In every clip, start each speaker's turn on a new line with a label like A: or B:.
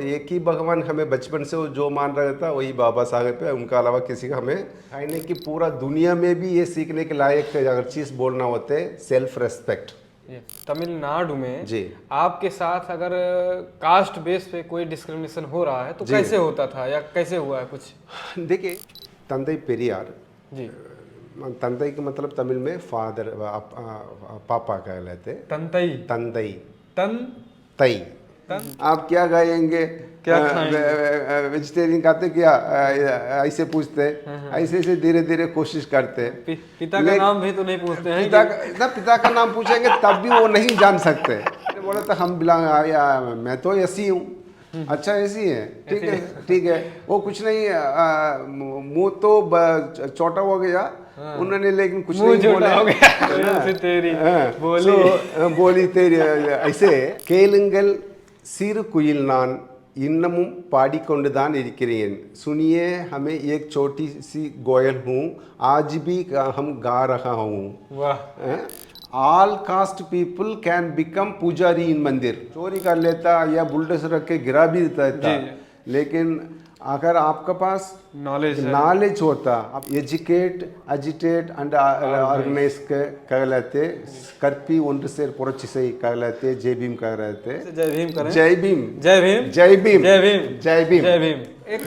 A: एक ही भगवान हमें बचपन से वो जो मान रहा था वही बाबा साहेब है, उनका अलावा किसी का हमें है नहीं। कि पूरा दुनिया में भी ये सीखने के लायक अगर चीज़ बोलना होते है सेल्फ रेस्पेक्ट।
B: तमिलनाडु में
A: जी
B: आपके साथ अगर कास्ट बेस पे कोई डिस्क्रिमिनेशन हो रहा है तो
A: जी
B: कैसे होता था या कैसे हुआ है कुछ?
A: देखिए, तंदई पेरियार,
B: जी।
A: तंदई का मतलब तमिल में फादर, पापा कहलाते।
B: तंतई।
A: तंदई,
B: तन
A: तई।
B: तन
A: आप क्या गाएंगे,
B: क्या खाएंगे?
A: वेजिटेरियन खाते क्या, ऐसे पूछते। ऐसे ऐसे धीरे धीरे कोशिश करते।
B: पिता का नाम भी तो नहीं पूछते हैं
A: पिता का नाम पूछेंगे तब भी वो नहीं जान सकते। बोले तो हम मैं तो ऐसी हूँ। अच्छा ऐसी है, ठीक है ठीक है। वो कुछ नहीं, मुंह तो छोटा हो गया उन्होंने, लेकिन कुछ
B: मुंह
A: नहीं
B: छोटा
A: बोले।
B: हो गया से तेरी बोली।
A: बोली तेरी ऐसे கேளுங்கள் சிறு குயில் நான் இன்னமும் பாடிக்கொண்டுதான் இருக்கிறேன் सुनिए हमें एक छोटी सी गोयल हूँ आज भी हम गा रहा हूँ।
B: वाह।
A: All caste people can become पुजारी इन मंदिर। चोरी कर लेता या बुलडोजर रख के गिरा भी देता था, लेकिन अगर आपके पास नॉलेज होता, आप एजुकेट एजिटेट एंड ऑर्गेनाइज कहलाते, कर्पी ஒன்று சேர் புரட்சி செய் कहलाते, जय भीम कहलाते।
B: जय भीम करें।
A: जय भीम
B: जय भीम
A: जय भीम
B: जय भीम
A: जय भीम
B: जय भीम। एक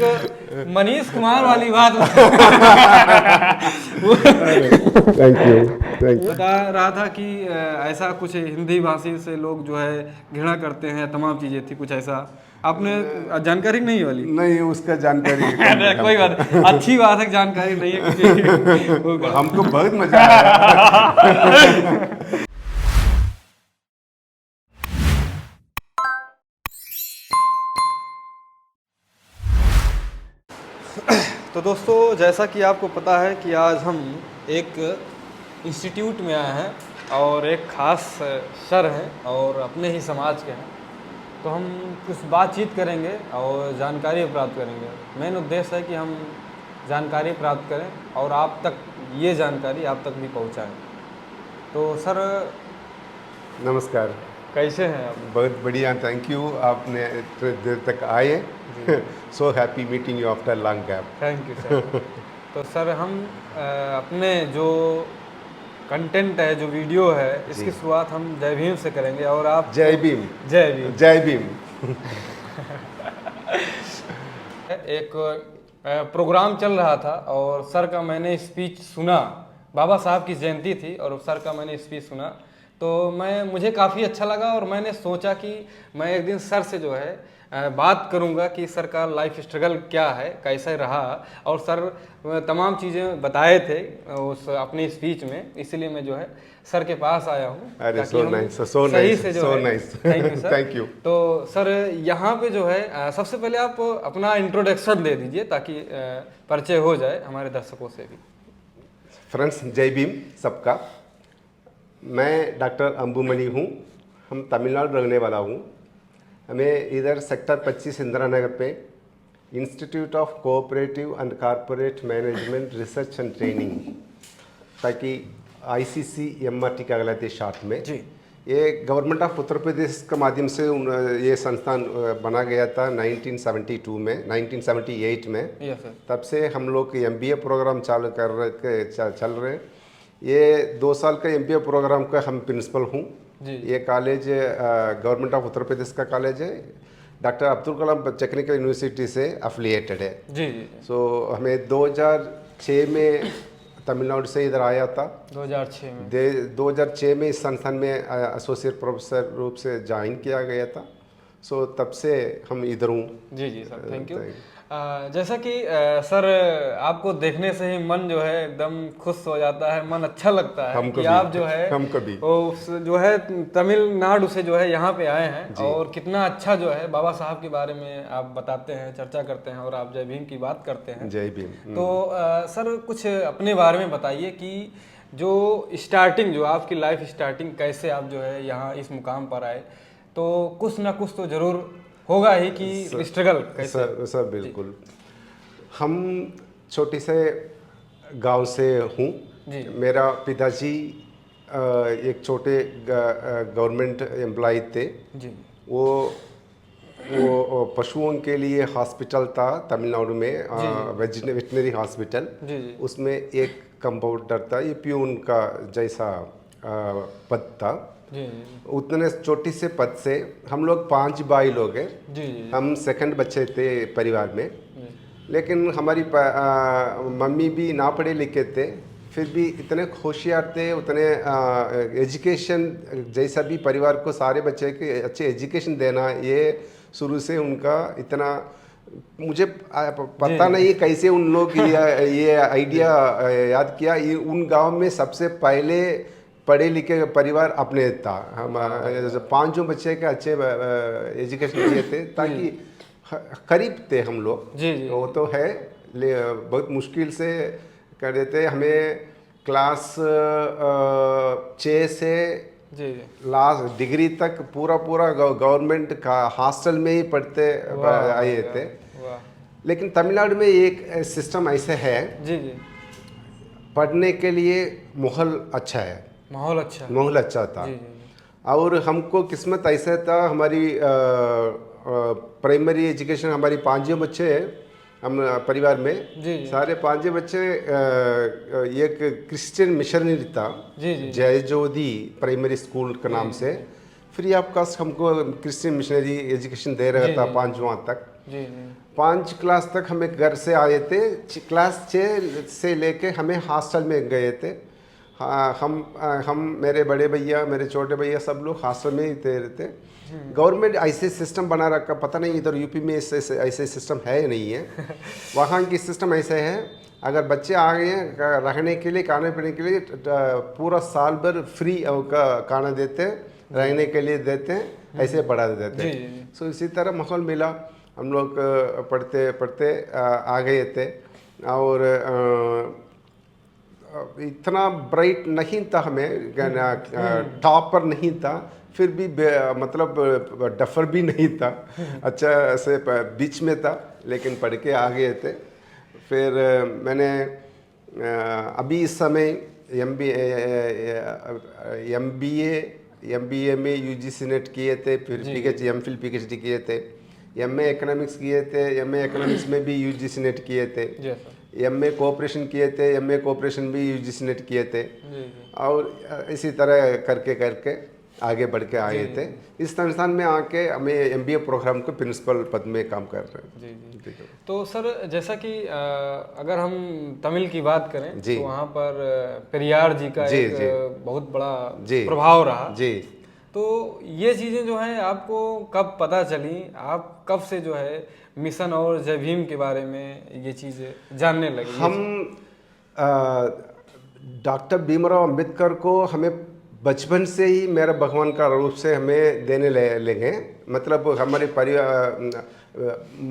B: मनीष कुमार वाली बात
A: थैंक यू
B: बता रहा था कि ऐसा कुछ हिंदी भाषी से लोग जो है घृणा करते हैं, तमाम चीजें थी कुछ ऐसा आपने जानकारी नहीं वाली?
A: नहीं, उसका जानकारी
B: कोई बात, अच्छी बात है, जानकारी नहीं है।
A: हमको बहुत मजा आया।
B: तो दोस्तों, जैसा कि आपको पता है कि आज हम एक इंस्टीट्यूट में आए हैं और एक खास सर हैं और अपने ही समाज के हैं, तो हम कुछ बातचीत करेंगे और जानकारी प्राप्त करेंगे। मेन उद्देश्य है कि हम जानकारी प्राप्त करें और आप तक ये जानकारी आप तक भी पहुंचाएं। तो सर
A: नमस्कार,
B: कैसे हैं आप?
A: बहुत बढ़िया, थैंक यू, आपने इतने देर तक आए। So happy meeting you after long gap.
B: Thank you sir. तो सर हम अपने जो कंटेंट है, जो वीडियो है, इसकी शुरुआत हम जय भीम से करेंगे और आप
A: जय भीम
B: जय भीम
A: जय भीम।
B: एक प्रोग्राम चल रहा था और सर का मैंने स्पीच सुना, बाबा साहब की जयंती थी और सर का मैंने स्पीच सुना, तो मुझे काफ़ी अच्छा लगा और मैंने सोचा कि मैं एक दिन सर से जो है बात करूंगा कि सर का लाइफ स्ट्रगल क्या है, कैसे रहा, और सर तमाम चीज़ें बताए थे उस अपनी स्पीच में, इसीलिए मैं जो है सर के पास आया हूँ।
A: अरे सो नाइस, सो
B: सही से जो
A: सो
B: है।
A: Nice,
B: thank you sir.
A: Thank you.
B: तो सर यहाँ पे जो है सबसे पहले आप अपना इंट्रोडक्शन दे दीजिए ताकि परिचय हो जाए हमारे दर्शकों से भी।
A: फ्रेंड्स, जय भीम सबका। मैं डॉक्टर अंबुमणि हूँ, हम तमिलनाडु रहने वाला हूँ। हमें इधर सेक्टर 25 इंदिरा नगर पे institute of cooperative and corporate management research and training, ताकि ICCMRT का कहलाते शॉर्ट में जी, ये गवर्नमेंट ऑफ उत्तर प्रदेश के माध्यम से ये संस्थान बना गया था 1972 में, 1978 में। तब से हम लोग MBA प्रोग्राम चालू चल रहे हैं। ये 2 साल का MBA प्रोग्राम का हम प्रिंसिपल हूँ। ये college government of Uttar Pradesh का कॉलेज है, doctor Abdul Kalam technical university से एफिलिएटेड है जी। सो हमें 2006 में तमिलनाडु से इधर आया था। 2006 में इस संस्थान में एसोसिएट प्रोफेसर रूप से ज्वाइन किया गया था। सो तब से हम इधर हूँ। जी जी सर,
B: थैंक यू। जैसा कि सर आपको देखने से ही मन जो है एकदम खुश हो जाता है, मन अच्छा लगता है कि आप जो है जो है तमिलनाडु से जो है यहाँ पे आए हैं और कितना अच्छा जो है बाबा साहब के बारे में आप बताते हैं, चर्चा करते हैं और आप जय भीम की बात करते हैं।
A: जय भीम।
B: तो सर कुछ अपने बारे में बताइए कि जो स्टार्टिंग, जो आपकी लाइफ स्टार्टिंग, कैसे आप जो है यहाँ इस मुकाम पर आए, तो कुछ ना कुछ तो जरूर होगा ही कि स्ट्रगल कैसे।
A: सर बिल्कुल, हम छोटे से गांव से हूँ। मेरा पिताजी एक छोटे गवर्नमेंट एम्प्लॉय थे जी। वो वो पशुओं के लिए हॉस्पिटल था तमिलनाडु में, वेटनरी हॉस्पिटल।
B: जी जी
A: उसमें एक कंपाउंडर था, ये प्यून का जैसा पद था।
B: जी जी
A: उतने छोटी से पद से हम लोग 5 भाई लोग हैं।
B: जी जी
A: हम सेकंड बच्चे थे परिवार में,
B: जी
A: लेकिन हमारी मम्मी भी ना पढ़े लिखे थे, फिर भी इतने होशियार थे, उतने एजुकेशन जैसा भी परिवार को सारे बच्चे के अच्छे एजुकेशन देना, ये शुरू से उनका इतना मुझे पता नहीं कैसे उन लोग ये आइडिया याद किया। ये उन गांव में सबसे पहले पढ़े लिखे परिवार अपने था। हम 5 बच्चे के अच्छे एजुकेशन दिए थे, ताकि करीब थे हम लोग।
B: जी जी
A: वो तो है, बहुत मुश्किल से कर देते। हमें क्लास 6 से
B: जी जी
A: लास्ट डिग्री तक पूरा पूरा गवर्नमेंट का हॉस्टल में ही पढ़ते आए थे।
B: वाह
A: लेकिन तमिलनाडु में एक सिस्टम ऐसे है,
B: जी जी
A: पढ़ने के लिए माहौल अच्छा है,
B: माहौल अच्छा है।
A: माहौल अच्छा था।
B: जी जी
A: और हमको किस्मत ऐसा था, हमारी प्राइमरी एजुकेशन, हमारी 5 बच्चे हैं हम परिवार में,
B: जी जी
A: सारे 5 बच्चे एक क्रिश्चियन मिशनरी था,
B: जी जी
A: जय ज्योति प्राइमरी स्कूल के नाम से, फ्री ऑफ कॉस्ट हमको क्रिश्चियन मिशनरी एजुकेशन दे रहा था 5वां तक।
B: जी जी
A: 5 क्लास तक हमें घर से आए थे, क्लास 6 से लेके हमें हॉस्टल में गए थे। हाँ, हम मेरे बड़े भैया, मेरे छोटे भैया, सब लोग हॉस्टल में ही रहते। गवर्नमेंट ऐसे सिस्टम बना रखा, पता नहीं इधर यूपी में ऐसे सिस्टम है या नहीं है। वहाँ की सिस्टम ऐसे है, अगर बच्चे आ गए हैं रहने के लिए, खाने पीने के लिए, पूरा साल भर फ्री का खाना देते हैं, रहने के लिए देते हैं, ऐसे पढ़ा देते हैं। सो इसी तरह माहौल मिला, हम लोग पढ़ते पढ़ते आ गए थे। और इतना ब्राइट नहीं था, हमें टॉपर नहीं था, फिर भी मतलब डफर भी नहीं था, अच्छा ऐसे बीच में था, लेकिन पढ़ के आ गए थे। फिर मैंने अभी इस समय MBA में UGC नेट किए थे, फिर PhD MPhil PhD किए थे, MA इकोनॉमिक्स किए थे, MA इकोनॉमिक्स में भी UGC नेट किए थे, MA कोऑपरेशन किए थे, MA कोऑपरेशन भी UGC नेट किए थे। और इसी तरह करके करके आगे बढ़ के आए थे। इस संस्थान में आके हमें MBA प्रोग्राम को प्रिंसिपल पद में काम कर रहे हैं।
B: जी जी तो सर, जैसा कि अगर हम तमिल की बात करें तो वहाँ पर पेरियार जी का एक बहुत बड़ा प्रभाव रहा
A: जी।
B: तो ये चीज़ें जो है आपको कब पता चली, आप कब से जो है मिशन और जय भीम के बारे में ये चीज़ें जानने लगे?
A: हम डॉक्टर भीमराव अंबेडकर को हमें बचपन से ही मेरा भगवान का रूप से हमें देने लगे। मतलब हमारे परिवार,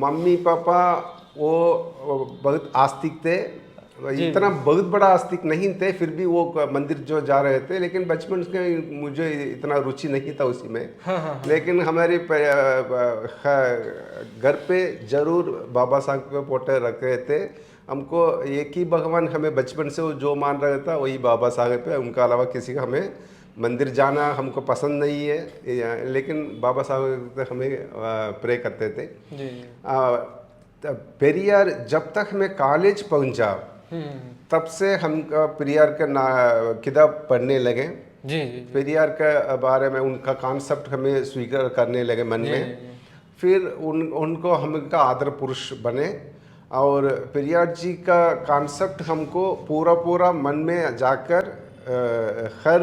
A: मम्मी पापा वो बहुत आस्तिक थे, इतना बहुत बड़ा आस्तिक नहीं थे, फिर भी वो मंदिर जो जा रहे थे, लेकिन बचपन से मुझे इतना रुचि नहीं था उसी में। लेकिन हमारे घर पे जरूर बाबा साहब के फोटो रखे थे। हमको एक ही भगवान हमें बचपन से वो जो मान रहा था वही बाबा साहब पे, उनका अलावा किसी का हमें मंदिर जाना हमको पसंद नहीं है, लेकिन बाबा साहब हमें प्रे करते थे। पेरियार जब तक हमें कॉलेज पहुंचा तब से हम पेरियार का किताब पढ़ने लगे। पेरियार के बारे में उनका कॉन्सेप्ट हमें स्वीकार करने लगे मन में। फिर उनको हम का आदर पुरुष बने और पेरियार जी का कॉन्सेप्ट हमको पूरा मन में जाकर हर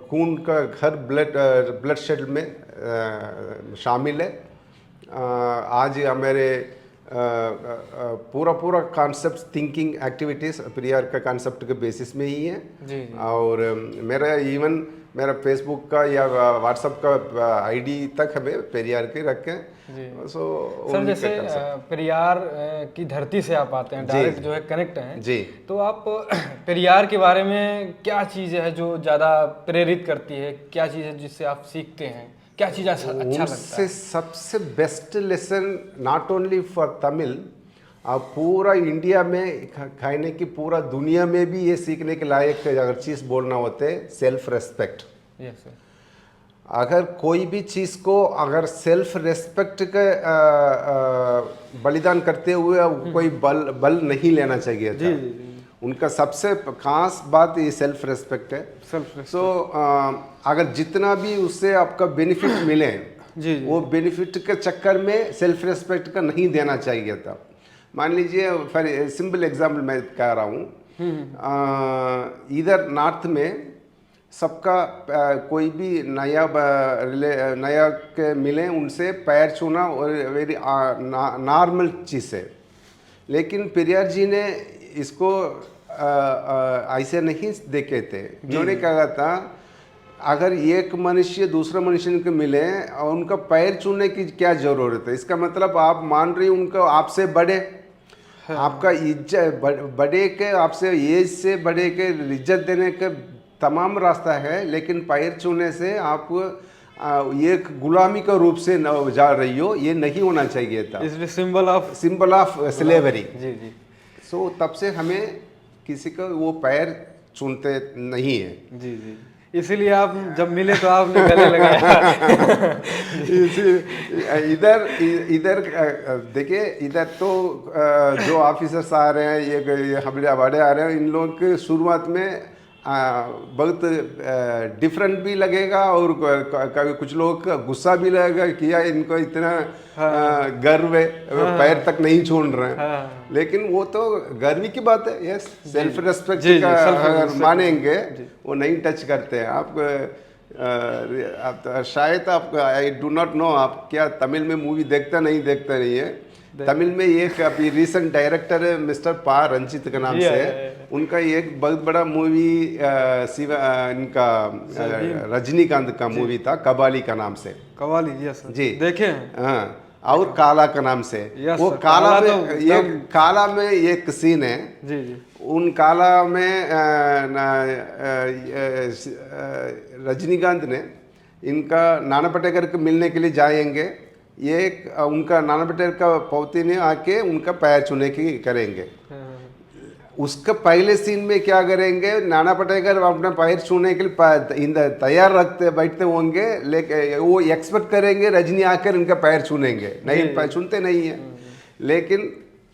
A: खून का हर ब्लड शेड में शामिल है। आज हमारे पूरा कॉन्सेप्ट थिंकिंग एक्टिविटीज़ पेरियार का कॉन्सेप्ट के बेसिस में ही है। और मेरा फेसबुक का या व्हाट्सएप का आईडी तक हमें पेरियार के रखें।
B: सर, जैसे पेरियार की धरती से आप आते हैं, डायरेक्ट जो है कनेक्ट हैं
A: जी, तो
B: आप पेरियार के बारे में क्या चीज़ है जो ज़्यादा प्रेरित करती है, क्या चीज़ है जिससे आप सीखते हैं, क्या चीज़ अच्छा लगता है?
A: सबसे best lesson not only for Tamil, आप पूरा इंडिया में खाने की पूरा दुनिया में भी ये सीखने के लायक अगर चीज़ बोलना होते है सेल्फ रेस्पेक्ट। अगर कोई भी चीज़ को अगर सेल्फ रेस्पेक्ट के बलिदान करते हुए कोई बल नहीं लेना चाहिए था। उनका सबसे खास बात ये सेल्फ रेस्पेक्ट है। सो अगर जितना भी उससे आपका बेनिफिट मिले वो बेनिफिट के चक्कर में सेल्फ रेस्पेक्ट का नहीं देना चाहिए था। मान लीजिए फॉर सिंपल एग्जाम्पल मैं कह रहा हूँ, इधर नॉर्थ में सबका कोई भी नया के मिले उनसे पैर छूना और वेरी नॉर्मल चीज़ है। लेकिन पेरियार जी ने इसको ऐसे नहीं देखे थे। उन्होंने कहा था अगर एक मनुष्य दूसरा मनुष्य को मिले और उनका पैर छूने की क्या जरूरत है। इसका मतलब आप मान रही उनको आपसे बड़े, आपका इज्जत बड़े के आपसे एज से बड़े के इज्जत देने के तमाम रास्ता है, लेकिन पैर छूने से आप एक गुलामी का रूप से जा रही हो, ये नहीं होना चाहिए था। Symbol of slavery.
B: जी जी।
A: सो तब से हमें किसी का वो पैर छूते नहीं है।
B: जी जी, इसीलिए आप जब मिले तो आपने गले लगाया।
A: इधर देखिए, इधर तो जो ऑफिसर्स आ रहे हैं, ये हमारे बड़े आ रहे हैं, इन लोगों के शुरुआत में बहुत डिफरेंट भी लगेगा और कभी कुछ लोग का गुस्सा भी लगेगा कि यार इनको इतना गर्व है, पैर तक नहीं छोड़ रहे हैं। लेकिन वो तो गर्व की बात है। यस, सेल्फ रेस्पेक्ट का अगर मानेंगे वो नहीं टच करते हैं। आप शायद आप आई डू नॉट नो आप क्या तमिल में मूवी देखता नहीं है। तमिल में एक अभी रिसेंट डायरेक्टर है मिस्टर पा रंजित के नाम से, उनका एक बहुत बड़ा मूवी इनका रजनीकांत का मूवी था कबाली का नाम से।
B: कवाली, यस
A: जी
B: देखे।
A: हाँ, और काला का नाम से। वो काला में काला में एक सीन है।
B: जी जी।
A: उन काला में रजनीकांत ने इनका नाना पाटेकर को मिलने के लिए जाएंगे। ये उनका नाना पाटेकर का पौती ने आके उनका पैर छूने की करेंगे। उसका पहले सीन में क्या करेंगे, नाना पाटेकर अपना पैर छूने के लिए तैयार रखते बैठते होंगे, लेकिन वो एक्सपेक्ट करेंगे रजनी आकर इनका पैर छूनेंगे, नहीं छूते नहीं है। लेकिन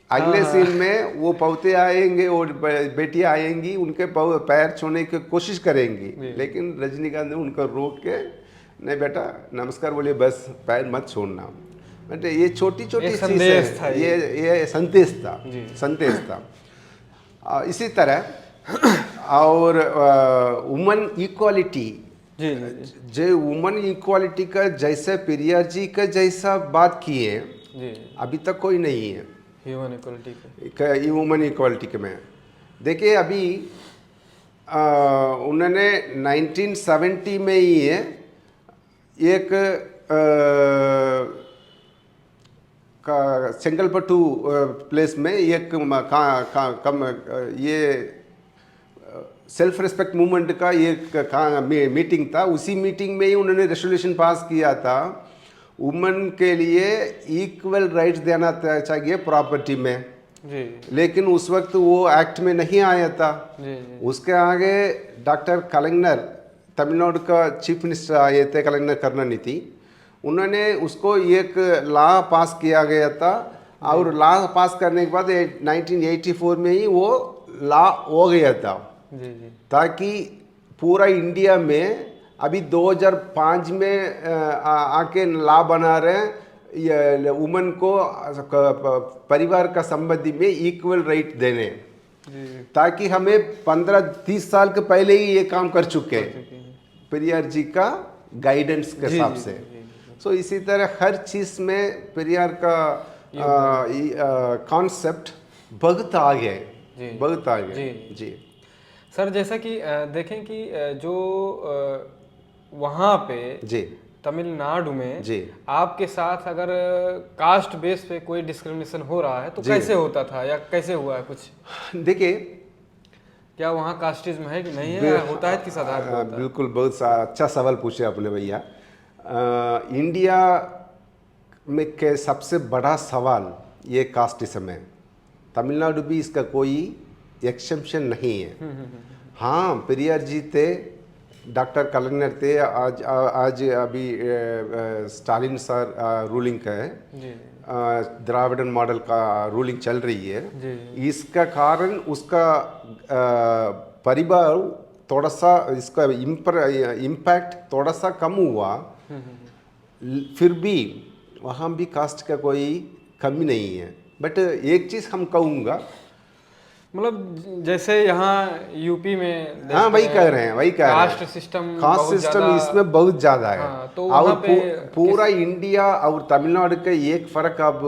A: अगले सीन में वो पौते आएंगे और बेटियां आएंगी, उनके पैर छूने की कोशिश करेंगी, लेकिन रजनीकांत ने उनको रोक के, नहीं बेटा नमस्कार बोलिए, बस पैर मत छोड़ना। बेटे ये छोटी छोटी चीज़ है, ये संदेश था। इसी तरह और वुमन इक्वालिटी, जो वुमन इक्वालिटी का जैसे पेरियार जी का जैसा बात किए अभी तक कोई नहीं है
B: ह्यूमन इक्वालिटी
A: वुमन इक्वालिटी के में। देखिए अभी उन्होंने 1970 में ही है एक सेंगलपट्टू प्लेस में एक ये सेल्फ रिस्पेक्ट मूवमेंट का एक मीटिंग था। उसी मीटिंग में ही उन्होंने रेजोल्यूशन पास किया था, वुमेन के लिए इक्वल राइट्स देना चाहिए प्रॉपर्टी में। लेकिन उस वक्त वो एक्ट में नहीं आया था। उसके आगे डॉक्टर कलाइनर, तमिलनाडु का चीफ मिनिस्टर आए थे, कलाइनर करुणानिधि, उन्होंने उसको एक लॉ पास किया गया था। और लॉ पास करने के बाद 1984 में ही वो लॉ हो गया था, ताकि पूरा इंडिया में अभी 2005 में आके लॉ बना रहे हैं वुमेन को परिवार का संबंधी में इक्वल राइट देने, ताकि हमें 15-30 साल के पहले ही ये काम कर चुके पेरियार जी का गाइडेंस के हिसाब से। सो इसी तरह हर चीज़ में पेरियार का कॉन्सेप्ट बहुत आगे जी।
B: सर जैसा कि देखें कि जो वहाँ पे जी तमिलनाडु में जी आपके साथ अगर कास्ट बेस पे कोई डिस्क्रिमिनेशन हो रहा है तो कैसे होता था या कैसे हुआ है कुछ?
A: देखिए,
B: क्या वहाँ कास्टिज्म है कि नहीं है, होता है किस आधार पर?
A: बिल्कुल, बहुत अच्छा सवाल पूछे आपने भैया। इंडिया में के सबसे बड़ा सवाल ये कास्टिज्म है। तमिलनाडु भी इसका कोई एक्सेप्शन नहीं है। हाँ, पेरियार जी थे, डॉक्टर कलाम थे, आज आज अभी स्टालिन सर रूलिंग का है,
B: जी
A: द्राविडन मॉडल का रूलिंग चल रही है।
B: जी
A: इसका कारण उसका परिवार थोड़ा सा, इसका इम्पैक्ट थोड़ा सा कम हुआ, फिर भी वहाँ भी कास्ट का कोई कमी नहीं है। बट एक चीज़ हम कहूँगा,
B: मतलब जैसे यहाँ यूपी में
A: हाँ वही कह रहे हैं, वही कह रहे हैं,
B: कास्ट सिस्टम
A: कास्ट सिस्टम इसमें बहुत ज़्यादा है।
B: हाँ, तो
A: और
B: वहाँ पे
A: पूरा इंडिया और तमिलनाडु का एक फ़र्क आप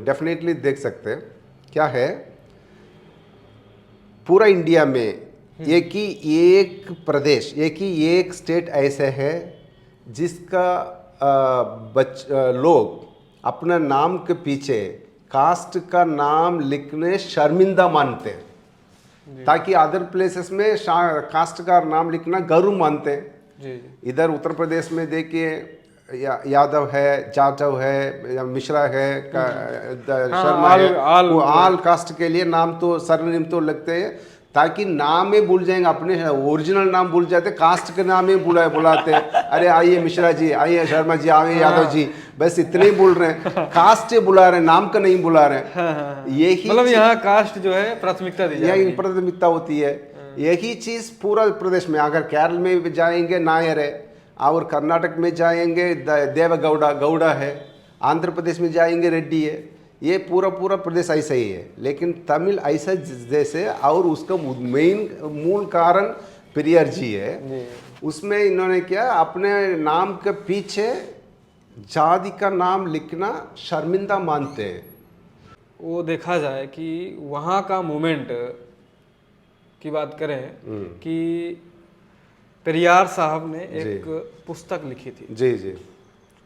A: डेफिनेटली देख सकते हैं। क्या है, पूरा इंडिया में एक ही एक प्रदेश, एक ही एक स्टेट ऐसे है जिसका लोग अपना नाम के पीछे कास्ट का नाम लिखने शर्मिंदा मानते हैं, ताकि अदर प्लेसेस में कास्ट का नाम लिखना गर्व मानते हैं।
B: जी
A: इधर उत्तर प्रदेश में देखिए, यादव है, जाटव है, या मिश्रा है, शर्मा है, वो आल कास्ट के लिए नाम तो सरनेम तो लगते हैं, ताकि नाम ही भूल जाएंगे, अपने ओरिजिनल नाम भूल जाते, कास्ट के नाम ही बुलाते हैं। अरे आइए मिश्रा जी, आइए शर्मा जी, आइए यादव जी, बस इतने ही बोल रहे हैं, कास्ट ही बुला रहे हैं, नाम का नहीं बुला रहे हैं। यही
B: मतलब यहाँ कास्ट जो है प्राथमिकता दी जाती
A: यही प्राथमिकता होती है। यही चीज़ पूरा प्रदेश में, अगर केरल में जाएंगे नायर है, और कर्नाटक में जाएंगे देवगौड़ा गौड़ा है, आंध्र प्रदेश में जाएंगे रेड्डी है, ये पूरा प्रदेश ऐसा ही है। लेकिन तमिल ऐसा जैसे, और उसका मेन मूल कारण पेरियार जी है। उसमें इन्होंने क्या, अपने नाम के पीछे जाति का नाम लिखना शर्मिंदा मानते हैं।
B: वो देखा जाए कि वहाँ का मूवमेंट की बात करें कि पेरियार साहब ने एक पुस्तक लिखी थी।
A: जी जी।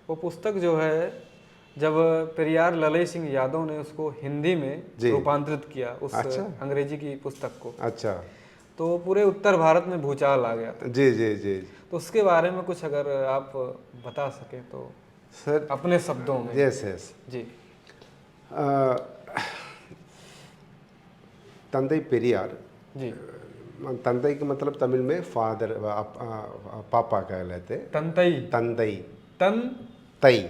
B: वो पुस्तक जो है, जब पेरियार ललई सिंह यादव ने उसको हिंदी में रूपांतरित किया, उस अंग्रेजी की पुस्तक को,
A: अच्छा,
B: तो पूरे उत्तर भारत में भूचाल आ गया था।
A: जी जी जी।
B: तो उसके बारे में कुछ अगर आप बता सकें तो
A: सर,
B: अपने शब्दों में।
A: यस यस
B: जी।
A: तंदई पेरियार,
B: जी,
A: तंदई का मतलब तमिल में फादर, पापा कह लेते।
B: तंतई,
A: तंदई,
B: तई,
A: तंतई,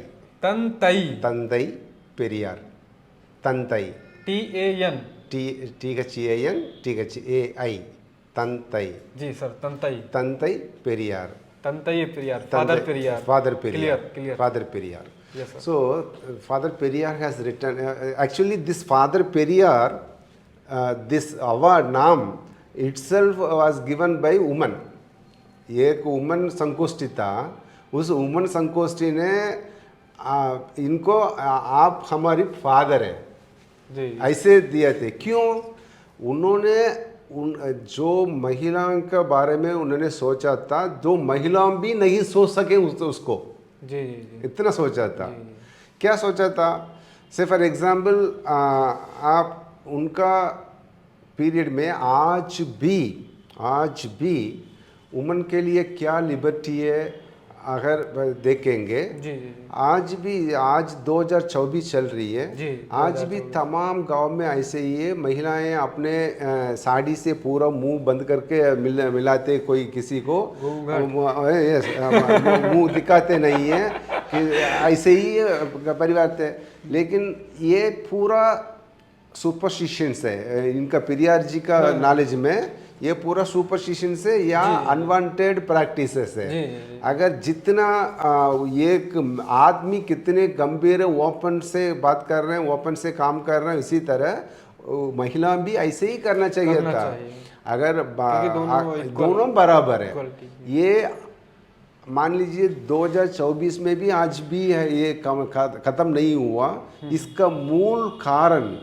B: तंतई,
A: तंदई पेरियार, तंतई,
B: TAN,
A: टी का CAN, टी का AI, तंतई।
B: जी sir, Thanthai,
A: Thanthai Periyar,
B: Thanthai Periyar, father Periyar,
A: father Periyar,
B: clear,
A: father Periyar.
B: Yes, sir.
A: So Father Periyar has written. Actually, this Father Periyar, this award name itself was given by woman. एक वुमन संगोष्ठी था, उस वुमन संगोष्ठी ने इनको आप हमारी फादर है
B: जी,
A: ऐसे दिए थे। क्यों? उन्होंने जो महिलाओं के बारे में उन्होंने सोचा था, जो महिलाएं भी नहीं सोच सके उसको,
B: जी जी जी,
A: इतना सोचा था। क्या सोचा था? से फॉर एग्जाम्पल, आप उनका पीरियड में आज भी वुमन के लिए क्या लिबर्टी है अगर देखेंगे,
B: जी जी,
A: आज 2024 चल रही है
B: जी,
A: आज भी तमाम गांव में ऐसे ही है। महिलाएं अपने साड़ी से पूरा मुंह बंद करके मिलाते, कोई किसी को मुंह दिखाते नहीं है कि ऐसे ही परिवार थे। लेकिन ये पूरा सुपरस्टिशंस है इनका, पेरियार जी का नॉलेज में ये पूरा सुपरस्टिशन से या अनवांटेड प्रैक्टिसेस है। अगर जितना एक आदमी कितने गंभीर ओपन से बात कर रहे हैं, ओपन से काम कर रहे हैं, इसी तरह महिला भी ऐसे ही करना चाहिए था। अगर दोनों बराबर है। ये मान लीजिए 2024 में भी आज भी है, ये खत्म नहीं हुआ। इसका मूल कारण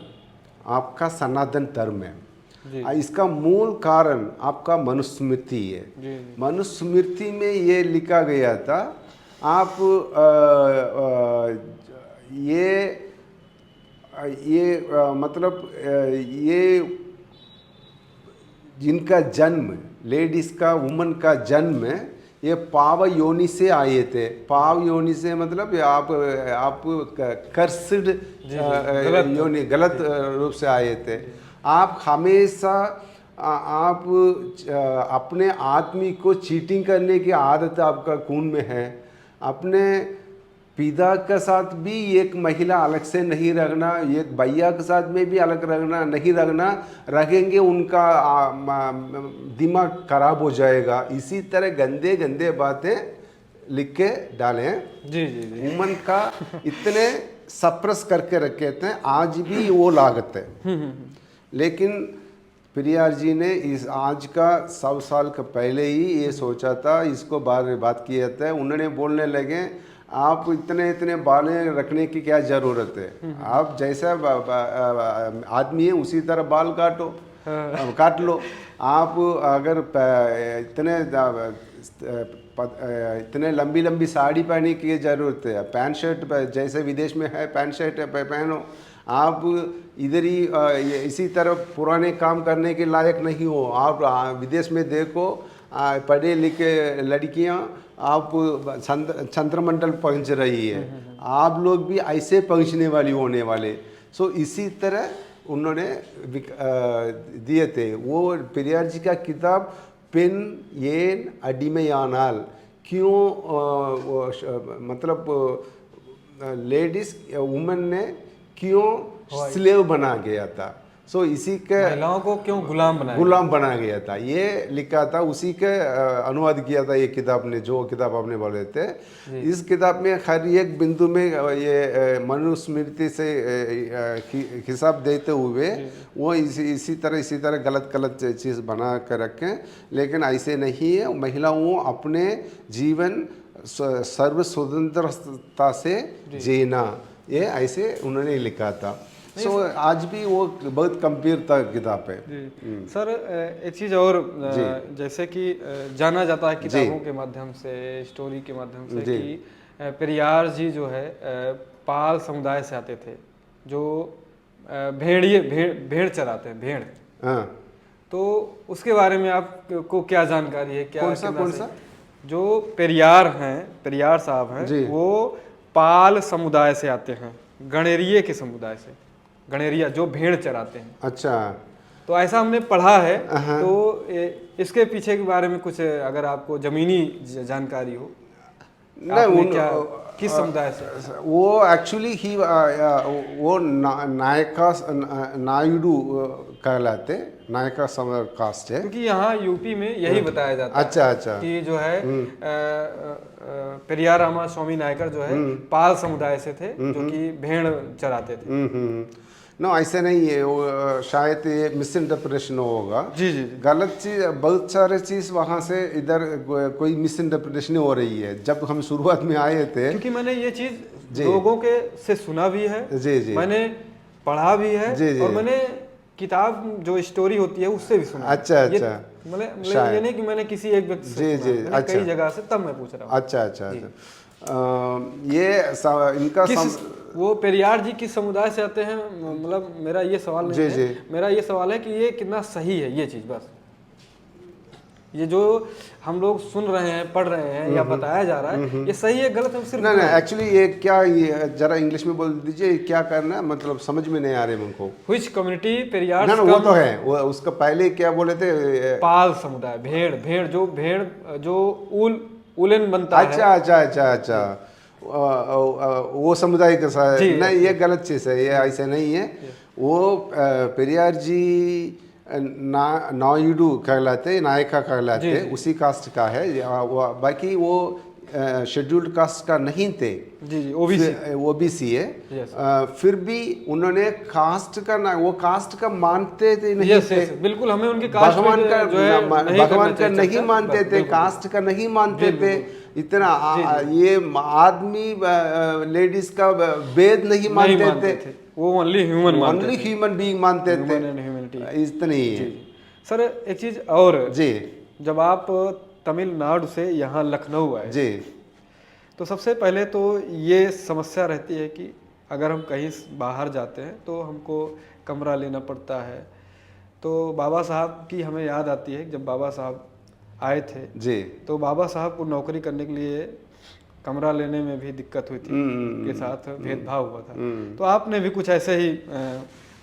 A: आपका सनातन धर्म है। इसका मूल कारण आपका मनुस्मृति है। मनुस्मृति में ये लिखा गया था, आप मतलब ये जिनका जन्म, लेडीज का, वुमन का जन्म, ये पाव योनि से आए थे। पाव योनि से मतलब आप कर्सिड योनि, गलत रूप से आए थे। आप हमेशा आप अपने आदमी को चीटिंग करने की आदत आपका खून में है। अपने पिता के साथ भी एक महिला अलग से नहीं रखना, एक भैया के साथ में भी अलग रखना नहीं रखना, रखेंगे उनका दिमाग खराब हो जाएगा। इसी तरह गंदे गंदे बातें लिख के डाले हैं।
B: जी जी जी।
A: वुमन का इतने सप्रेस करके रखे थे, आज भी वो लागत है। लेकिन पेरियार जी ने इस आज का 100 साल का पहले ही ये सोचा था, इसको बात किया था। उन्होंने बोलने लगे आप इतने इतने बालें रखने की क्या ज़रूरत है, आप जैसा आदमी है उसी तरह बाल काटो, काट लो। आप अगर इतने लंबी लंबी साड़ी पहनने की ज़रूरत है, पैंट शर्ट जैसे विदेश में है पैंट शर्ट पहनो। आप इधर ही इसी तरह पुराने काम करने के लायक नहीं हो। आप विदेश में देखो पढ़े लिखे लड़कियां आप चंद्रमंडल पहुंच रही है, आप लोग भी ऐसे पहुंचने वाली होने वाले। सो इसी तरह उन्होंने दिए थे। वो पेरियार जी का किताब पेन येन अडिमयानाल, क्यों मतलब लेडीज वुमेन ने क्यों स्लेव बना गया था। सो इसी के
B: महिलाओं को क्यों
A: गुलाम बना गया था, ये लिखा था। उसी के अनुवाद किया था ये किताब ने, जो किताब आपने बोले थे। इस किताब में हर एक बिंदु में ये मनुस्मृति से हिसाब देते हुए वो इसी तरह गलत चीज़ बना कर रखें। लेकिन ऐसे नहीं है। महिलाओं अपने जीवन सर्व स्वतंत्रता से जीना, ये ऐसे उन्होंने लिखा था। सो आज भी वो बहुत गंभीर किताब है।
B: सर एक चीज़ और, जैसे कि जाना जाता है किताबों के माध्यम से, स्टोरी के माध्यम से कि पेरियार जी जो है पाल समुदाय से आते थे, जो भेड़ चराते हैं, भेड़।
A: हाँ।
B: तो उसके बारे में आपको क्या जानकारी है? क्या
A: कौन सा?
B: जो पेरियार हैं, पेरियार साहब हैं, वो पाल समुदाय से आते हैं, गणेरिये के समुदाय से। गणेरिया जो भेड़ चराते हैं।
A: अच्छा।
B: तो ऐसा हमने पढ़ा है। तो इसके पीछे के बारे में कुछ अगर आपको जमीनी जानकारी हो, नहीं क्या किस समुदाय से?
A: वो एक्चुअली ही वो नायुडू कहलाते, नायका कास्ट है।
B: क्योंकि यहाँ यूपी में यही बताया जाता
A: है
B: अच्छा कि जो है पेरियार रामा स्वामी नायकर जो है पाल समुदाय से थे, जो कि भेड़ चराते थे।
A: नो ऐसे नहीं है, वो शायद ये मिस इंटरप्रिटेशन होगा।
B: जी जी।
A: गलत चीज़, बहुत सारे चीज़ वहाँ से इधर कोई मिस इंटरप्रिटेशन हो रही है। जब हम शुरुआत में आए थे,
B: क्योंकि मैंने ये चीज़ लोगों के से सुना भी है, जी, मैंने पढ़ा भी है, और मैंने किताब जो स्टोरी होती है उससे भी सुना।
A: अच्छा।
B: मतलब ये नहीं कि मैंने किसी एक व्यक्ति से सुना, कई जगह से, तब मैं पूछ रहा हूँ।
A: अच्छा। ये इनका
B: वो पेरियार जी किस समुदाय से आते हैं, मतलब मेरा ये सवाल नहीं है। मेरा ये सवाल है कि ये कितना सही है ये चीज़। बस ये जो हम लोग सुन रहे हैं, पढ़ रहे हैं या बताया जा रहा है, ये सही है गलत है सिर्फ?
A: नहीं, एक्चुअली ये क्या, ये जरा इंग्लिश में बोल दीजिए, क्या करना है, मतलब समझ में नहीं आ रहे मुझको।
B: Which community Periyar?
A: ना वो तो है, वो उसका पहले क्या बोले थे?
B: पाल समुदाय, भेड़ जो उलन बनता है।
A: अच्छा। वो समुदाय के साथ नहीं, ये गलत चीज़ है, ये ऐसे नहीं है। वो पेरियार जी नायुडू कहलाते, नायका कहलाते, उसी कास्ट का है। बाकी वो शेड्यूल्ड कास्ट का नहीं थे।
B: जी,
A: ओबीसी है। फिर भी उन्होंने कास्ट का वो कास्ट का मानते थे नहीं थे।
B: बिल्कुल, हमें उनके कास्ट
A: भगवान का नहीं मानते थे, कास्ट का नहीं मानते थे। इतना ये आदमी लेडीज का भेद नहीं मानते थे।
B: वो ओनली
A: ह्यूमन बीइंग मानते थे। इतनी
B: सर एक चीज और
A: जी,
B: जब आप तमिलनाडु से यहाँ लखनऊ आए
A: जी,
B: तो सबसे पहले तो ये समस्या रहती है कि अगर हम कहीं बाहर जाते हैं तो हमको कमरा लेना पड़ता है। तो बाबा साहब की हमें याद आती है, जब बाबा साहब आए थे
A: जी,
B: तो बाबा साहब को नौकरी करने के लिए कमरा लेने में भी दिक्कत हुई थी, उनके साथ भेदभाव हुआ था। तो आपने भी कुछ ऐसे ही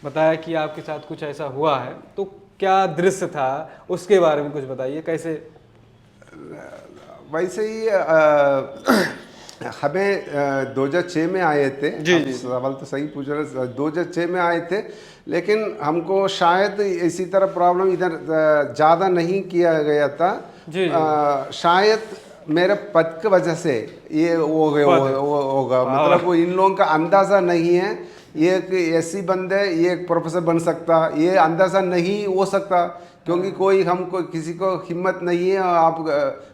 B: बताया कि आपके साथ कुछ ऐसा हुआ है, तो क्या दृश्य था, उसके बारे में कुछ बताइए कैसे।
A: वैसे ही हमें 2006 में आए थे।
B: जी,
A: आप
B: जी।
A: सवाल तो सही पूछ रहे, 2006 में आए थे, लेकिन हमको शायद इसी तरह प्रॉब्लम इधर ज़्यादा नहीं किया गया था।
B: जी, जी।
A: शायद मेरे पद की वजह से ये होगा, मतलब वो इन लोगों का अंदाज़ा नहीं है, ये एक ऐसी बंदे ये एक प्रोफेसर बन सकता, ये अंदाज़ा नहीं हो सकता, क्योंकि कोई हमको किसी को हिम्मत नहीं है। आप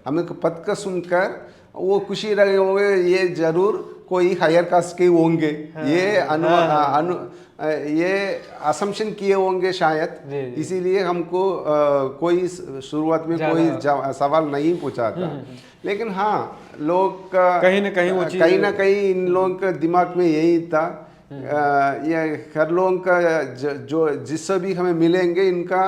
A: हमें पद का सुनकर वो खुशी रहे होंगे, ये जरूर कोई हायर कास्ट के होंगे, ये असम्पशन किए होंगे शायद।
B: जी, जी।
A: इसीलिए हमको कोई शुरुआत में कोई सवाल नहीं पूछा था। लेकिन हाँ, लोग का
B: कहीं ना कहीं
A: इन लोगों के दिमाग में यही था। ये हर लोगों का जो जिससे भी हमें मिलेंगे, इनका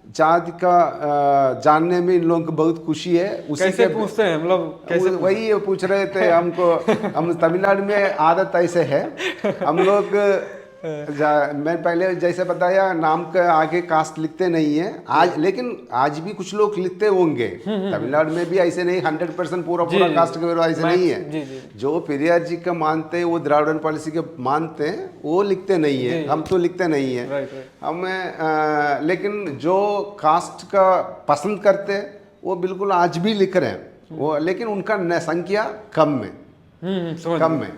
A: जाति का जानने में इन लोगों को बहुत खुशी है। उसी
B: कैसे
A: के
B: पूछते हैं, मतलब कैसे
A: वही पूछ रहे थे हमको। हम तमिलनाडु में आदत ऐसे है, हम लोग मैं पहले जैसे बताया, नाम के आगे कास्ट लिखते नहीं है आज, लेकिन आज भी कुछ लोग लिखते होंगे। तमिलनाडु में भी ऐसे नहीं 100% पूरा कास्ट के ऐसे नहीं है।
B: जी, जी।
A: जो पेरियार जी का मानते हैं, वो द्राविड़न पॉलिसी के मानते हैं, वो लिखते नहीं है। हम तो लिखते नहीं है।
B: Right, right.
A: हमें लेकिन जो कास्ट का पसंद करते हैं, वो बिल्कुल आज भी लिख रहे हैं वो, लेकिन उनका संख्या कम है,
B: समझ
A: कम है।